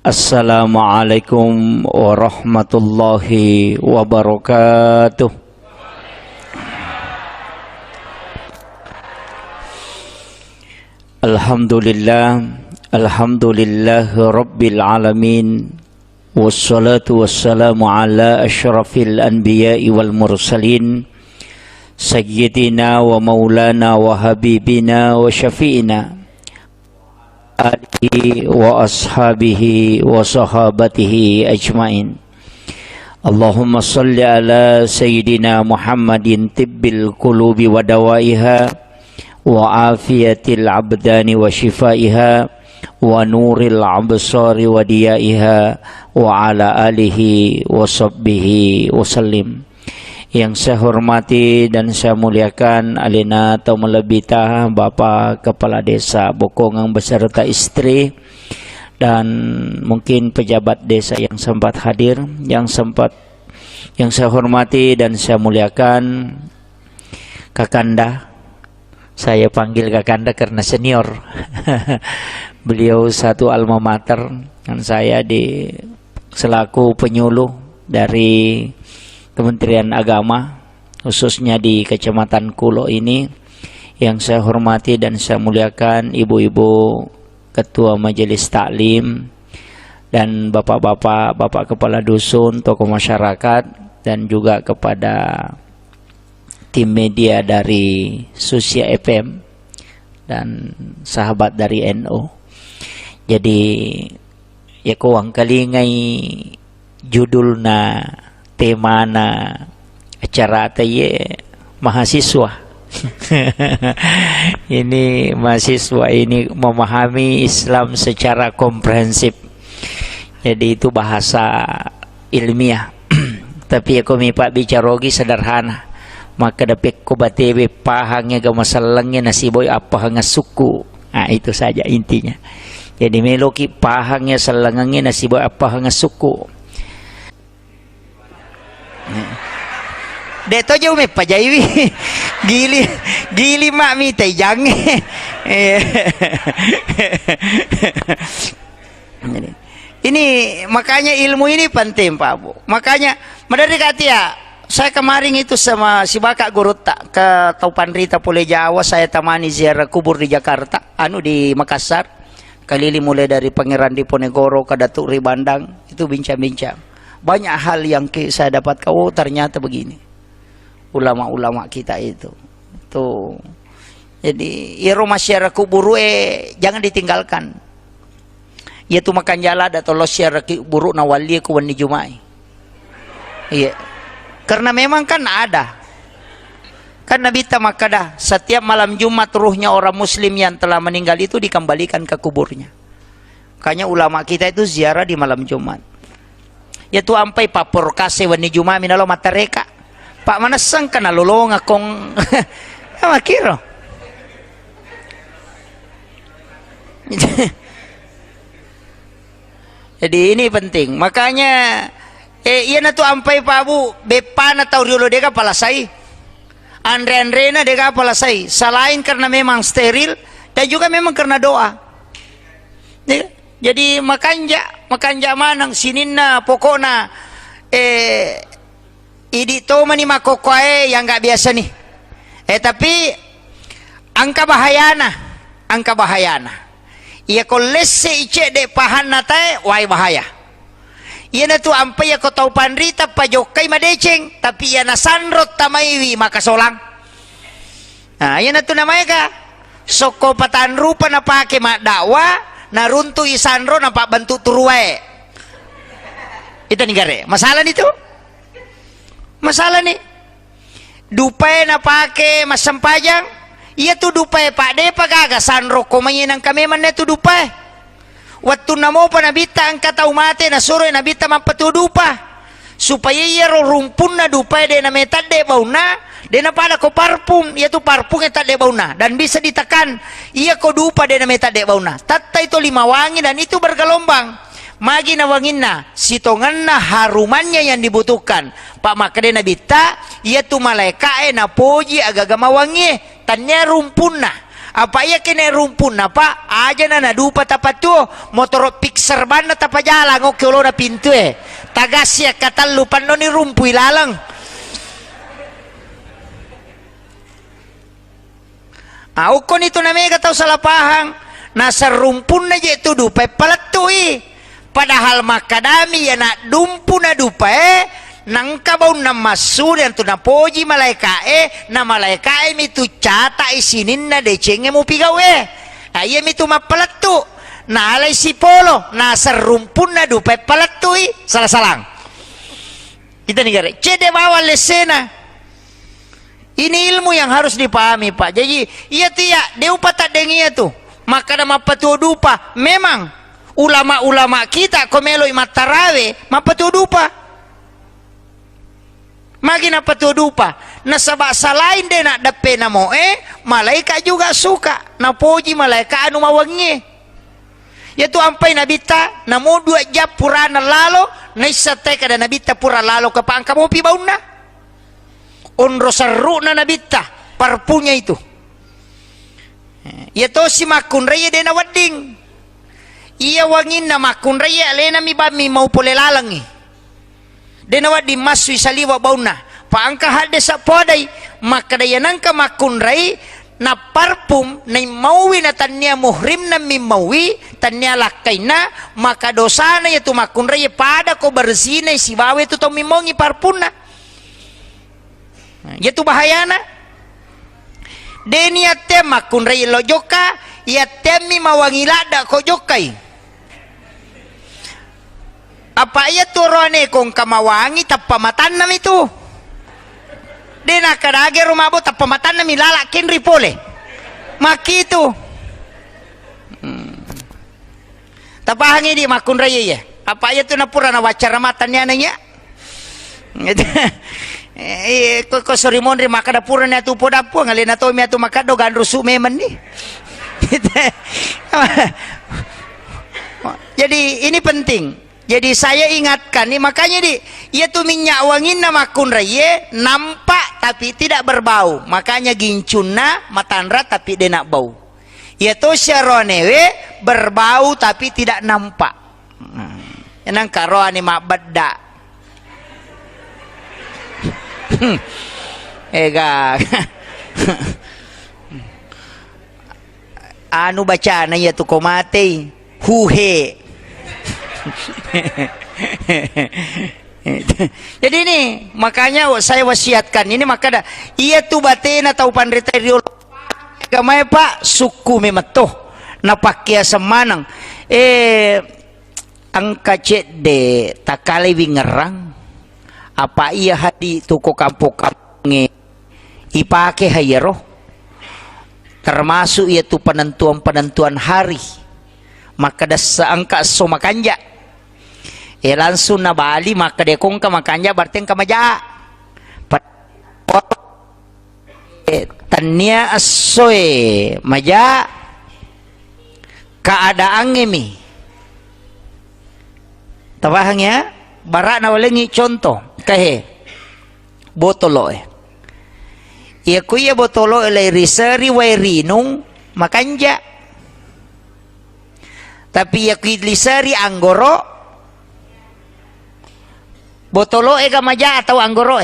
Assalamualaikum warahmatullahi wabarakatuh. Alhamdulillah rabbil alamin. Wassalatu wassalamu ala asyrafil anbiya'i wal mursalin, sayyidina wa maulana wa habibina wa syafi'ina alihi wa ashabihi wa sahabatihi ajmain. Allahumma salli ala sayyidina Muhammadin tibbil qulubi wa dawaiha wa afiyatil abdani wa shifaiha wa nuril absari wa diyaiha wa ala alihi wa sahbihi wa sallim. Yang saya hormati dan saya muliakan Alina Taumalabita, Bapak Kepala Desa Bokongang beserta istri, dan mungkin pejabat desa yang sempat hadir, yang saya hormati dan saya muliakan Kakanda. Saya panggil Kakanda karena senior. Beliau satu alma mater dan saya selaku penyuluh dari Kementerian Agama, khususnya di Kecamatan Kulo ini. Yang saya hormati dan saya muliakan ibu-ibu ketua majelis taklim dan bapak-bapak, bapak kepala dusun, tokoh masyarakat, dan juga kepada tim media dari Susia FM dan sahabat dari NU. Jadi ya kuang kalingai judulna temana acara taye mahasiswa. Ini mahasiswa ini memahami Islam secara komprehensif. Jadi itu bahasa ilmiah. Tapi aku mipak bicarogi sederhana. Maka dapat ko batebe pahangnya ga masalangnya nasiboy apa hanga suku. Nah, itu saja intinya. Jadi meloki pahangnya salangangnya nasiboy apa hanga suku. Deto jauh me pajaiwi gili mak mi tay jange. Ini makanya ilmu ini penting Pak Bu. Makanya dari katia saya kemarin itu sama si Bakak Gurutta ke Taupan Rita Pule Jawa, saya temani ziarah kubur di Jakarta, di Makassar. Kalili mulai dari Pangeran Diponegoro ke Datuk Ribandang, itu bincang-bincang. Banyak hal yang saya dapat ternyata begini. Ulama-ulama kita itu. Tuh. Jadi, iro masyarakat kuburu jangan ditinggalkan. Yaitu makan jalad atau lo syarakat kuburu na wali ku wani Jumai. Iya. Karena memang kan ada. Kan Nabi makadah setiap malam Jumat ruhnya orang muslim yang telah meninggal itu dikembalikan ke kuburnya. Makanya ulama kita itu ziarah di malam Jumat. Yaitu ampai papor kase wani Jumai minalo matareka. Pak manasang ka nalulong akong makiro. Jadi ini penting. Makanya iya na tu ampai Pak Bu bepa na tau riulo deka palasai. Andre na deka palasai. Selain karena memang steril dan juga memang karena doa. Jadi makanja manang sinina pokona idi to mani makokoe yang nggak biasa nih. Tapi angka bahayana. Iya kolese ice de pahan nate wai bahaya. Iya na tu ampai ya ko tau panrita pajokai madeceng tapi ya nasandrot tamaiwi maka solang. Nah, iya na tu namanya ka soko patan rupa na pake mak dakwa naruntu isandro na pak bantu turuwe. Itu negara. Masalah nih tuh. Masalah nih. Dupai na pake masam pajang. Iya tu dupai pak de pagaga sandro komanya nang kami mana tu dupai. Waktu namo pa nabita ang katau mate na suro nabita mampatu dupa. Supaya iya rumpun na dupai de na metad de bauna. De na pada ko parfum. Iya tu parfum etad de bauna. Dan bisa ditekan. Iya ko dupa de na metad de bauna. Tatta itu 5 wangi dan itu bergelombang. Magi na wangin na, sitongan na harumannya yang dibutuhkan. Pak makade na bita, ia tu malaika na poji agagama wangi, tanya rumpun na. Apa iya kene rumpun apa? Aja na dupa tapat tu motor pixer ban na tapa jalan oke lo na pintu tagas ya katal lupan no ni rumpu ilalang. Ukon itu namanya kata salah pahang. Nasa rumpun na je tu dupa palatui. Padahal makadami ya nak dumpu na dupa nangka bau na masur yang tu na poji malaika na malaika mi tu cata isinin na decenge mu pigaw ayam itu mapalatu na alay si polo nasa rumpun na dupa palatui salah-salang kita negara cede bawal lesena. Ini ilmu yang harus dipahami Pak. Jadi iya tiya deupa tak dengia tu maka nama patudupa memang ulama-ulama kita komelo matarawe mapatudupa magina patudupa na sabasa lain de nak dape namo malaika juga suka na poji malaika anu mawangi yaitu ampai nabita namo dua jap purana lalo na isate kada nabita pura lalo ke pangka mo pi bauna onro seru na nabita parpunya itu yaitu si makun raya de na wading iya wangin na makun raya alena mi bami mau pole lalangi denawa di masui saliwa bauna paangka hade sa podai maka dayanang ka makun rai na parfum na mawi na tanya muhrim na mimawi tanya lakay na maka dosa na yaitu makun rai pada ko bersih na si bawe tu to mimongi parfum na yaitu bahaya na deni ate makun rai lojoka yate mi mawangi lada ko jokai apa iya turone kong kamawangi tapamatan nam itu dena kadage rumabo tapamatan nam ilalakin ripole maki itu tapahangi di makun raya ya apa iya tu napura na wacara matannya nanya ko sorry monri maka dapura na tu podapo ngalina to mi atu makado ganrusu memen ni jadi ini penting. Jadi saya ingatkan nih makanya ia tuh minyak wangin nama makun raya nampak tapi tidak berbau makanya gincuna matandra tapi dia nak bau ia tuh syaronewe berbau tapi tidak nampak enang karo ani mak bedda ega anu bacaan ya tuh komate huhe. Jadi ini makanya saya wasiatkan ini maka iya tu batena tau pandrita rio gamay Pak suku memetoh napakia semanang angka cek de takale wingerang apa iya hadi tuko kampung ipake hayero termasuk yaitu penentuan hari maka dasa angka somakanja langsung na bali maka dekong ka makanya berarti ka maja tanya asoy maja keadaan ngemi tabahangnya barak na walengi contoh kahe botolo iya kuya botolo elay risari way rinung makanja tapi ya lisari anggoro botolo ega maja atau anggoro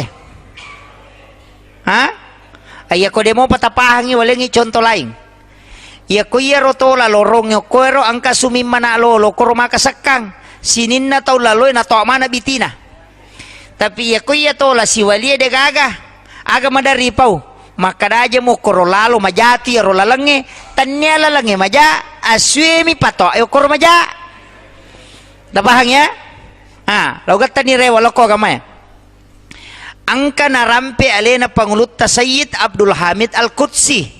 ayah ko demo patapahangi walengi contoh lain ya ko iya rotola lorong yo koero angka sumimana lolo koro makasekang sinin na tau laloy na to mana bitina tapi ya ko iya tola si wali de gaga aga madari pau maka daja mo koro lalo majati ro lalange tanya lalange maja aswemi pato ayo koro maja dabahang ya logat tani rewa loko gamay angka narampe alena panguluta Sayyid Abdul Hamid Al-Qudsi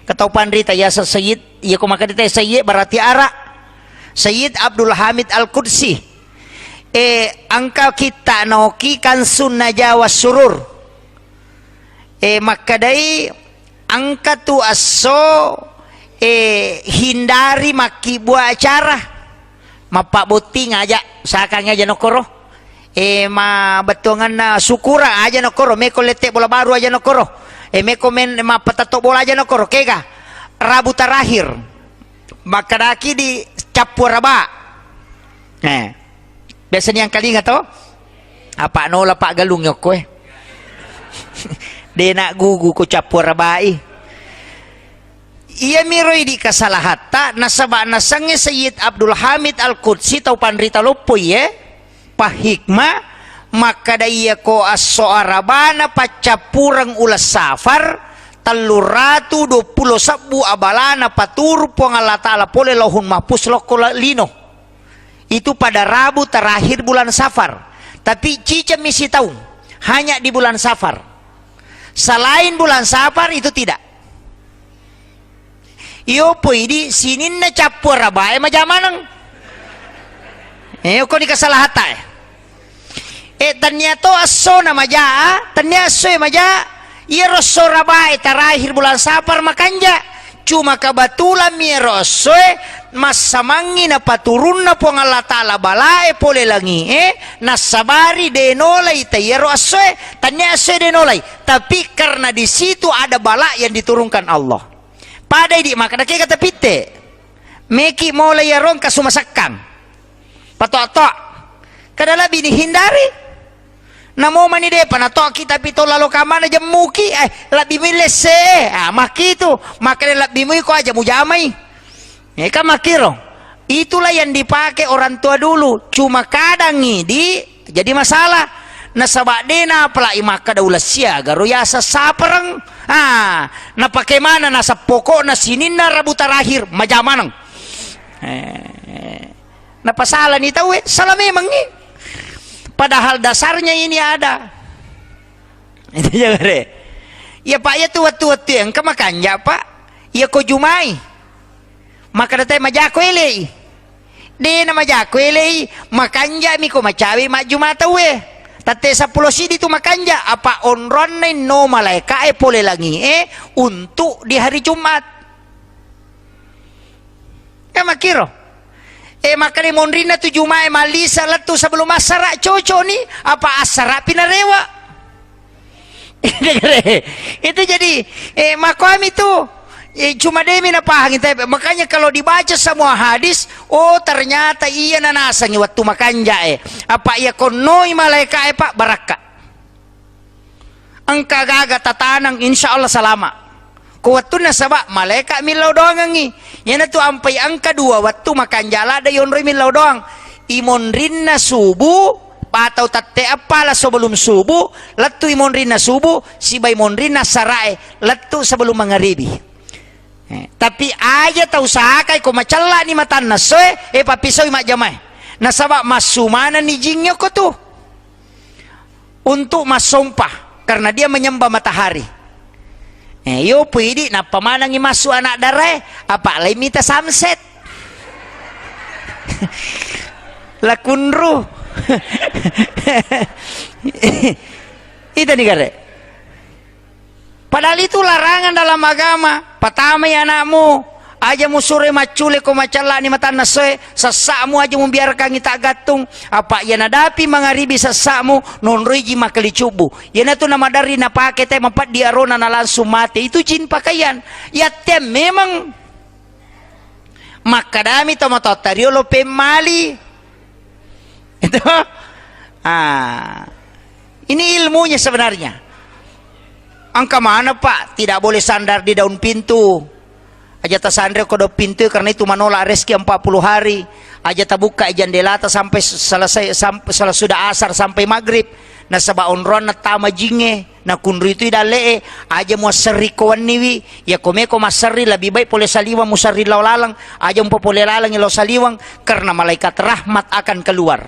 kataupan rita yasa Sayyid iya kumakadita Sayyid berarti ara Sayyid Abdul Hamid Al-Qudsi angka kita naoki kan sunna Jawa surur makadai angka tu aso hindari maki buat acara mapak buting aja sakang aja nokoro ma betongan na sukura aja nokoro meko letek bola baru aja nokoro meko men ma patato bola aja nokoro kega Rabu terakhir maka daki di Capuraba. Nah, biasanya yang kali nggak tahu apa nola pak galung yok kue. Dia nak gugu ko Capuraba Ia miroi di kasalahata nasaba nasange Sayyid Abdul Hamid Al-Qudsi tau panrita lopoy pahikma maka daya ko as-soarabana pacapurang ulas safar taluratu 20 sabu abalana patur po Allah Ta'ala pole lahun mahpus loko lino. Itu pada Rabu terakhir bulan Safar. Tapi cica misi tahu hanya di bulan Safar. Selain bulan Safar itu tidak. Iyo poy di sinin na capur rabae majamanang. Ko di kasalahata tanya to aso na maja, tanya aso maja. Iya rosso rabae terakhir bulan Safar makanja. Cuma kabatulan mi rosso masamangi na paturun na po ng Allah Ta'ala balae pole langi nasabari denolay tayero aso tanya aso denolay. Tapi karena di situ ada bala yang diturunkan Allah. Pada di maka nakika tapite meki mulai yarong kasumasakang patok-tok kadala binihindari namo manide panatok kita pito lalo kamana jamuki labi milese makitu maka labi mo ko aja mujamay ka makiro. Itulah yang dipakai orang tua dulu. Cuma kadang di jadi masalah nasaba dena pala imaka daulas siya garo yasa saparang napakai mana nasa pokok na sinin na Rabu terakhir majamanang napasala ni tahu salah memang padahal dasarnya ini ada itu jangan ya pak ya tuat-tuat yang kemakanya pak ya ko jumai maka datay majako ele de na majako ele makanja mi ko macawi majumata tate sa pulosi dito makanja apa onron na no malaika pole langi untuk di hari Jumat makiro maka ni monrin na tu Jumat malisa latu sebelum asara coco ni apa asara pinarewa itu jadi makwami tu cuma demi napahangin tayo. Makanya kalau dibaca semua hadis, ternyata iya nanasang waktu makanja apa iya konoi malaika pak baraka. Angka gaga tatanang insya Allah salama. Kuwatu na saba malaika milaw doang ngi. Yan tu ampai angka 2 waktu makanjala da yon milaw doang. Imon rin na subuh patau tate apalah sebelum subuh, latu imon rin na subuh, sibay mon rin na sarae, latu sebelum mangaribi. Tapi aja tahu sakai ko macalla ni matan na soe papisoy majamay nasaba masumana ni jingyo ko tu untuk masumpah karena dia menyembah matahari yo pwede na pamanang imasu anak daray apa lay mita sunset lakunru itu nih kare. Padahal itu larangan dalam agama. Patamay anakmu, aja musure macule ko macala ni matan nasoy, sasamu aja membiarkan kita gatung. Apa ya nadapi mangaribi sasamu nonriji makalicubu. Ya na to na madari na pakete mapat diarona na langsung mati. Itu jin pakaian. Ya tem memang makadami to matotario lo pemali. Itu ini ilmunya sebenarnya. Angka mana pak? Tidak boleh sandar di daun pintu. Aja tasandar ke daun pintu karena itu menolak rezeki 40 hari. Aja tabuka jendela sampai selesai sampai sudah asar sampai maghrib. Na saba onron na tama jinge na kunri itu idale aja mo seri ko niwi ya kome ko masari lebih baik pole saliwang musari lalang aja mo pole lalang ilo saliwang karena malaikat rahmat akan keluar.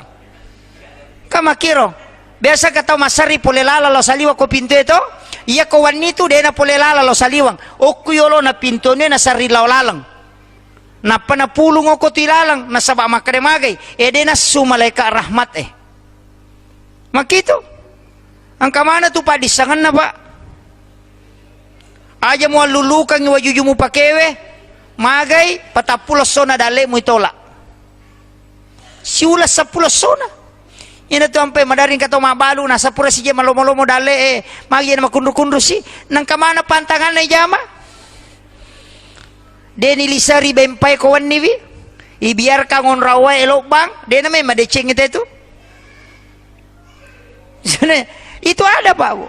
Kamakiro biasa kata masari pole lala lo saliwang ko pintu itu. Iya kawan itu dia na pole lala lo saliwang. Oku yolo na pinto ni na sarilaw lalang. Na panapulong ako tilalang na saba makremagay. Dia na sumalay ka rahmat Makito. Ang kamana tu pa disangan na ba? Aja mo lulukang iwajuju mo pakewe. Magay patapuloso na dali mo itola. Siulas sa puloso na. Ina tu ampe madaring kato mabalu nasa pura si jema lomo-lomo dale magi na makundu-kundu si nang kamana pantangan na jama Deni lisari bempai kawan ni bi. Ibiar kangon rawa elok bang. Dena memang deceng itu. Itu ada Pak Bu.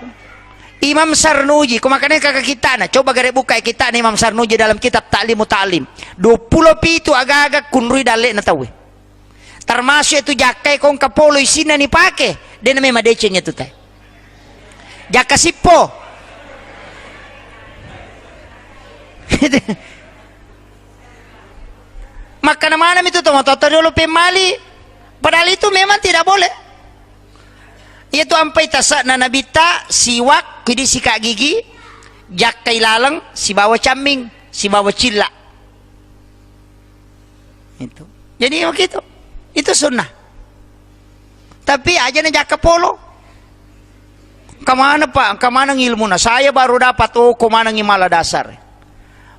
Imam Sarnuji, makanya kakak kita nah, coba gare buka kita nih Imam Sarnuji dalam kitab Ta'limu Ta'lim. 20 pitu agak-agak kunrui dalek na tahu. Termasuk itu jakai kong kapolo isina ni pake. Dia memang deceng itu teh. Jaka sipo. Maka mana itu tuh motor dulu pemali. Padahal itu memang tidak boleh. Itu ampai tasak na nabita siwak kidi sikat gigi jakai lalang si bawa caming si bawa cila itu jadi begitu itu sunnah tapi aja na jaka polo kemana Pak kemana ngilmu na saya baru dapat kemana ngimala dasar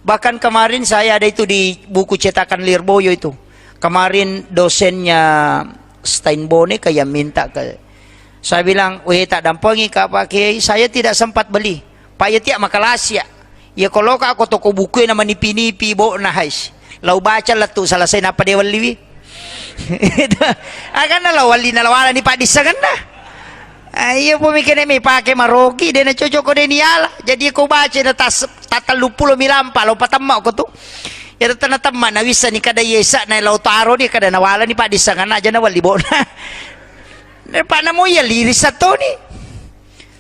bahkan kemarin saya ada itu di buku cetakan Lirboyo itu kemarin dosennya Steinbone kayak minta ke saya bilang, weh tak dampangi Kak Pak Kiai, saya tidak sempat beli. Pak ya tiap makalasya. Ya kalau aku toko buku yang nama nipi-nipi bawa nahais. Lau baca lah tu selesai napa dia wali. Akan lah wali nalawala ni Pak Disa kan dah. Iya pemikiran ini pakai maroki dia nak cocok dia ni ala. Jadi aku baca na tata lupulo milampa lau patamak aku tu. Ya tanah teman na bisa ni kada yesa na lau taro dia kada nawala ni Pak Disa kan aja na wali bawa. Pak namo ya liris satu nih.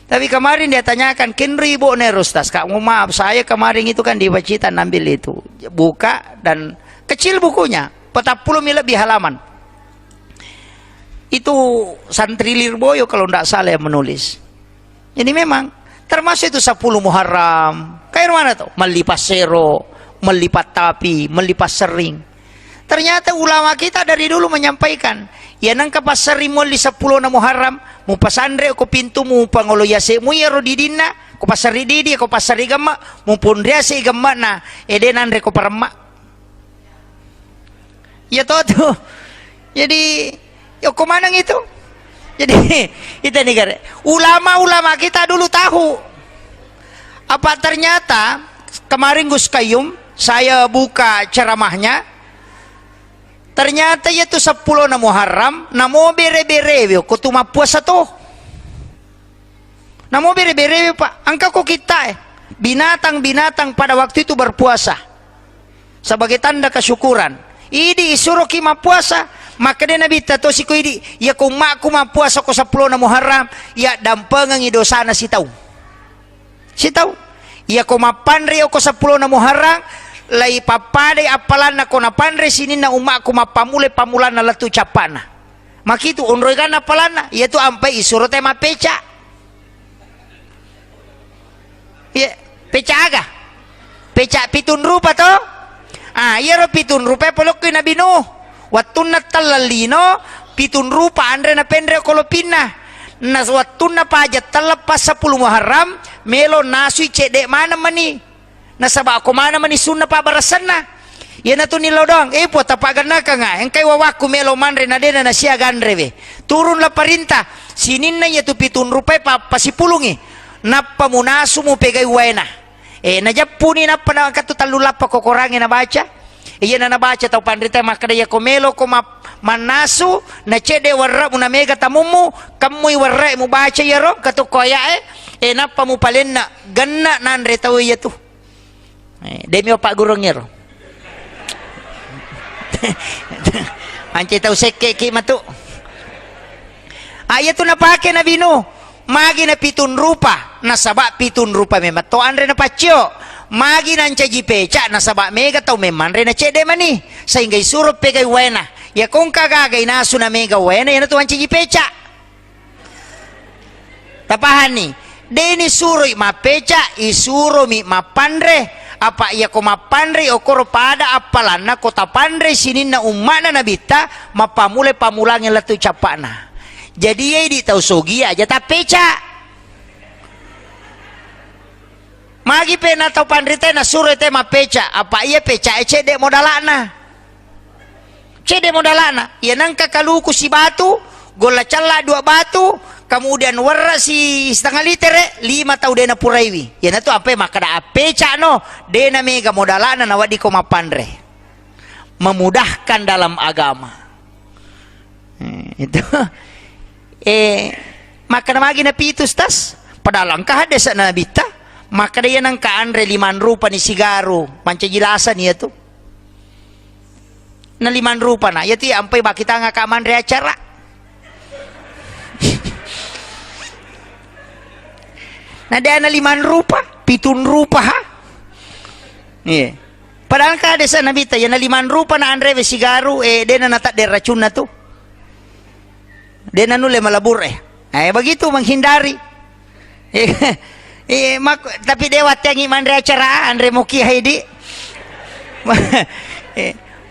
Tapi kemarin dia tanyakan, kenri bo nerustas. Kak, maaf saya kemarin itu kan di Pacitan ambil itu, buka dan kecil bukunya, 40 lebih halaman. Itu santri Lirboyo kalau tidak salah yang menulis. Jadi memang termasuk itu 10 Muharram. Kayak mana tuh? Melipat sero, melipat tapi, melipat sering. Ternyata ulama kita dari dulu menyampaikan. Ya nang kapasari mo li 10 na Muharram mu pasandre ko pintu mu pangolo yase mu yero didina ko pasari didi ko pasari gamma mu pundria se gamma na edenan re ko parma ya todo jadi yo kumanang itu jadi kita nih ulama-ulama kita dulu tahu apa ternyata kemarin Gus Kayum saya buka ceramahnya. Ternyata itu 10 na Muharram, namo bere-bere ko tuma puasa to. Namo bere-bere Pak, angka ko kita binatang-binatang pada waktu itu berpuasa. Sebagai tanda kesyukuran. Idi isuruh kima puasa, maka dia nabi tato si ko idi, ya ko maku puasa ko 10 na Muharram, ya dampengang idosana si tau. Si tau. Ya ko mapanri ko 10 na Muharram, lai papadai apalan na kona pandre sini na umak kuma pamulan na latu capana makitu onroigan apalan na yaitu ampai isuro tema peca ya peca aga peca pitun rupa to yero pitun rupa polok ko na binu watun na talalino pitun rupa andre na pendre kolopina na watun na pajat talapas 10 Muharram melo nasui cedek mana mani nasaba ako mana man isun na pabarasan na yan na to nilaw doang po tapagan na ka nga engkay wawaku melo manre na din na siya ganre be turun la parinta sinin na yato 7 rupay pasipulungi napamunaso mo pegay wena najapuni na pa na katutalulap pa kukurangin na baca yan na nabaca tau pandrita makadaya ko melo ko manaso na chede warra mo na mega tamumu kamoy warra mo baca yaro katukoya napamu palen na ganna nanre tau yato demi Pak Gurungir. Anci tahu seke ki matu. Ayat tu na pake na binu. Magi na pitun rupa. Nasaba pitun rupa memang. To andre na pacio. Magi na ancaji peca. Nasaba mega tau memang. Re na cede mani. Sehingga isurup pegay wena. Ya kung kagagay nasu na mega wena. Yan na to ancaji peca. Tapahan ni. Deni suro mapeca. Isuro mi mapandre. Apa ia ko mapandre o koro pada apalan na kota pandre sinin na umana na bita mapamule pamulangin latu capana. Jadi ye di tau sogi aja ta peca. Magi pena tau pandre te na suro te mapeca. Apa ia peca cede modalana. Cede modalana. Ia nang kakaluku si batu, gola cala 2 batu, kemudian warra si setengah liter 5 tahu dena puraiwi yana tu apa makada apeca no dena mega modalana na wadi koma pandre memudahkan dalam agama itu maka magi na pitus tas padahal angka desa na bita maka dia nang kaandre 5 rupa ni sigaro panca jelasan ya tu na 5 rupa na ya ti ampai bakita nga kamandre acara na dia na 5 rupa 7 rupa ha iya padahal ka desa na bita ya na 5 rupa na andre sigaro dia na nata de racun na tu dia na nule malabur begitu menghindari tapi dewat yang iman acara Andre Muki Haidi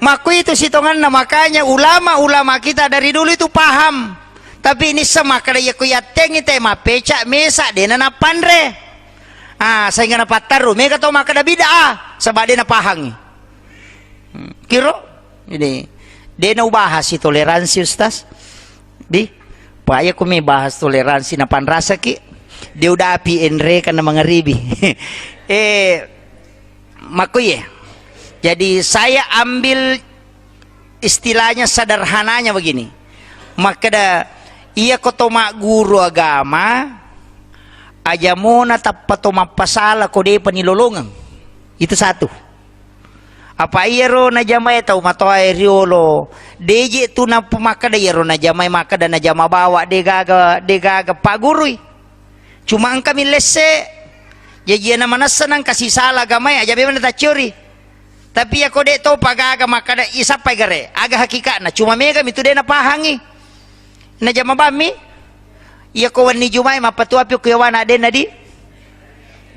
maku itu sitongan na makanya ulama kita dari dulu itu paham tapi ini sama kada ya kuyateng itu mapeca mesa dena na pandre saya ngana pataru mega to makada bida sabade na pahangi kiro ini dena ubahas toleransi ustaz di paya ko may bahas toleransi na panrasa ki dia udah api enre karena mengeribi makuye jadi saya ambil istilahnya sederhananya begini maka iya kotoma guru agama aja mona tapatoma pasala kode panilolongan itu satu apa iro na jamay tau matoa riolo deje tu na pumakada iro na jamay makada na jama bawa degaga pagurui cuma ang kami lesse jadi na manasan ang kasih salah gamay aja bebana ta curi tapi ako de to pagaga makada isa pa gare aga hakika na cuma mega mitu de na pahangi na jama bami iya ko wani jumay mapatuapi ko yawana de na di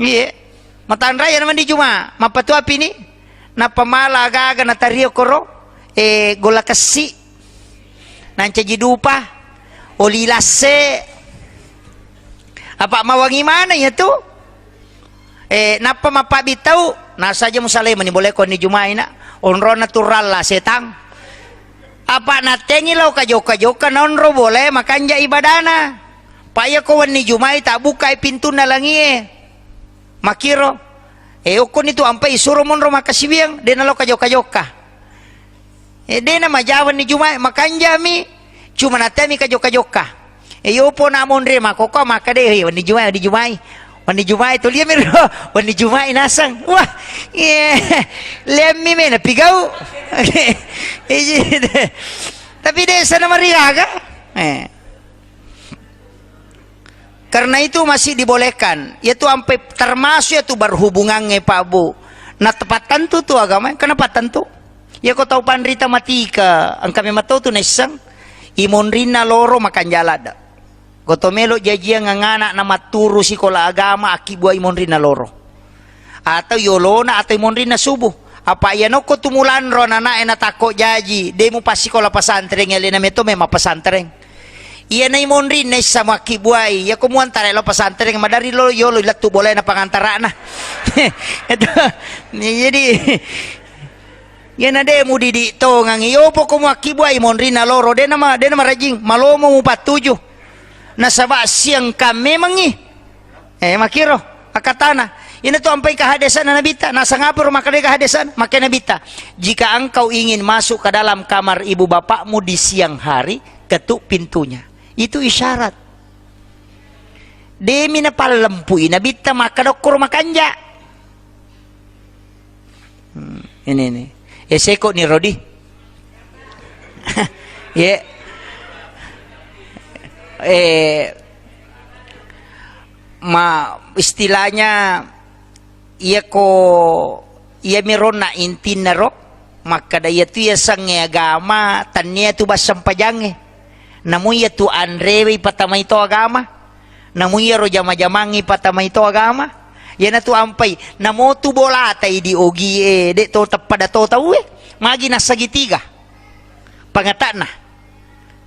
iya matan raya naman di juma mapatuapi ni na pamala aga na tario koro gola kasi nanca jidupa olilase apa mawangi mana ya tu napa mapabitaw nasa aja musalay manibole ko ni jumay na onro natural la setang apa natengilaw kajoka nonro boleh makanja ibadana paya ko ni jumay tak buka pintu na langi makiro ukon itu ampai suruh monro makasibiyang de nalo kajoka de na majawan ni jumay makanja mi cuma natemi kajoka upo na monre makoko makade wani jumay to liya mero wani jumay nasang wah liam mi me na pigaw tapi de sana mariaga karena itu masih dibolehkan yaitu sampai termasuk itu berhubungan Pak Bu nah tepat tentu tuh agama kenapa tentu ya kau tahu pandrita matika ang kami matau tu nesang imonrina loro makan jalada gotomelo jajian ngangana na maturu sikola agama akibua imonrina loro atau yolona atau imonrina subuh apa ya no ko tumulan ro na tako jaji demo pasikola pasantren elena meto mema pasantren iya na imonrin na sama kibuay ya kumuan tare lo pasantren madari lo yolo ilatu boleh na pangantara na itu jadi yan na de mo didito ngang iyo po kumu akibuay imonrin na loro de na marajing malomo mo patujo nasaba siyang kami mangi makiro akatana ini tuh sampai kehadesan na nabita nasa ngapur makanya kehadesan maka nabita jika engkau ingin masuk ke dalam kamar ibu bapakmu di siang hari ketuk pintunya itu isyarat demi na palempui nabita maka dokur makanja ini seko ni Rodi ya istilahnya iya meron na intin na ro maka daya tu ya sang agama tanya tu basam pajange namun ya tu anrewe patama ito agama namun ya ro jama-jamangi patama ito agama ya na tu ampai namo tu bola tay di ogi de to tapada to tahu magi na sagitiga pangata na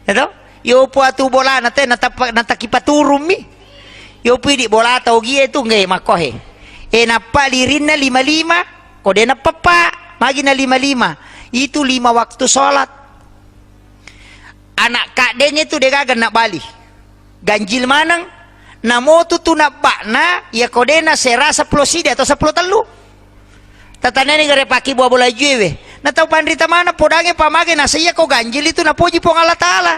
ito yo po atu bola nate natakipaturum mi yo pidi bola tau gie itu nggak makohe napalirin na 55 kode na papa magi na 55 itu 5 waktu sholat anak kadenya itu dia gagan nak bali ganjil manang namo tu tunabak na ya kodena sera 10 sidi atau 10 telu tatane ni gare paki buah bola juwe na tau pandrita mana podange pamage na saya ko ganjil itu na poji pong Allah taala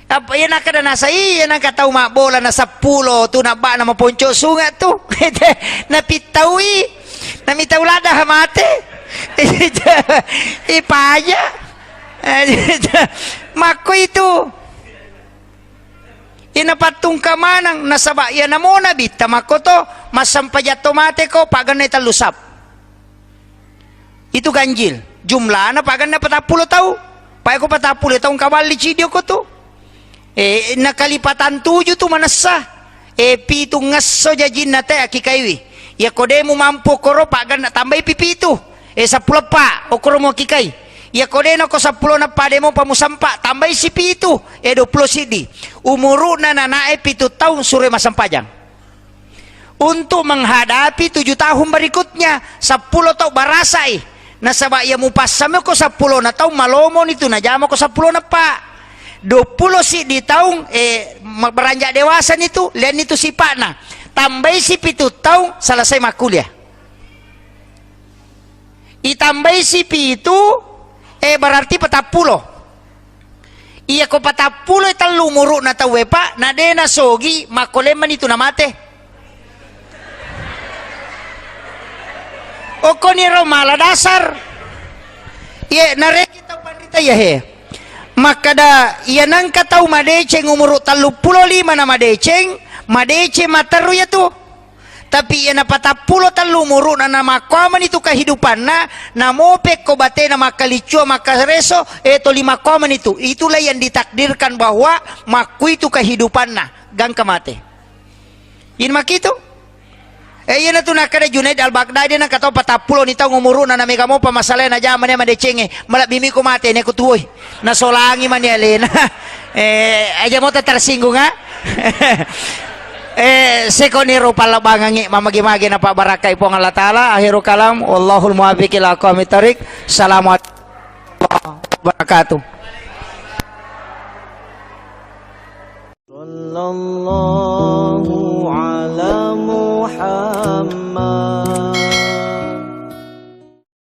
apa ya nak kada na saya nak tahu mak bola na 10 tu nabak na maponco sunga tu na pitawi na mitaulada hamate ipaya mako itu inapatung kamanang nasaba ya namona bita makoto masampajato mate ko paganay talusap itu ganjil jumlah na paganay 40 tau pay ko 40 taong kawali cidio ko to nakalipatan 7 tu manasa pitung ngaso jajin nate akikaiwi ya kode mo mampu koro pagan tambay pipitu 10 pa okoro mo kikai ya kode no ko 10 na pade mo pamusampa tambay si pitu 20 sidi umuru na nanae 7 tahun sure masampajang untuk menghadapi 7 tahun berikutnya 10 tahun barasai nasaba ya mupasame ko 10 na tahun malomon itu najama ko 10 na pa 20 sidi tahun beranjak dewasa itu lian itu sipana tambay si 7 tahun selesai makuliah itambay si pitu berarti 40 iya ko 40 telu muru na tawe pa na de na sogi makoleman itu na mate o ko ni romala dasar iya nareki tau pandita ya he makada iya nang katau madeceng umuru 35 na madeceng mataru ya tu tapi ya na 40 telu muru na namakoman itu kehidupan na mopek ko bate na makalicho makareso 5 koman itu itulah yang ditakdirkan bahwa maku itu kehidupan na gang kamate yin makitu yan na tu nakada Junaid al-Baghdadi na katau 40 ni tau ngumuru na mega mo pa masalay na jaman ya madecenge malap bimi ko mate ne kutuoy na solangi man ya lena aja mo tersinggung ha sekoniro palabangangi mamagi-magi na pabarakai po ng Allah Ta'ala akhiru kalam wallahul muwafiq ila aqwamit thariq salamualaikum warahmatullahi wabarakatuh.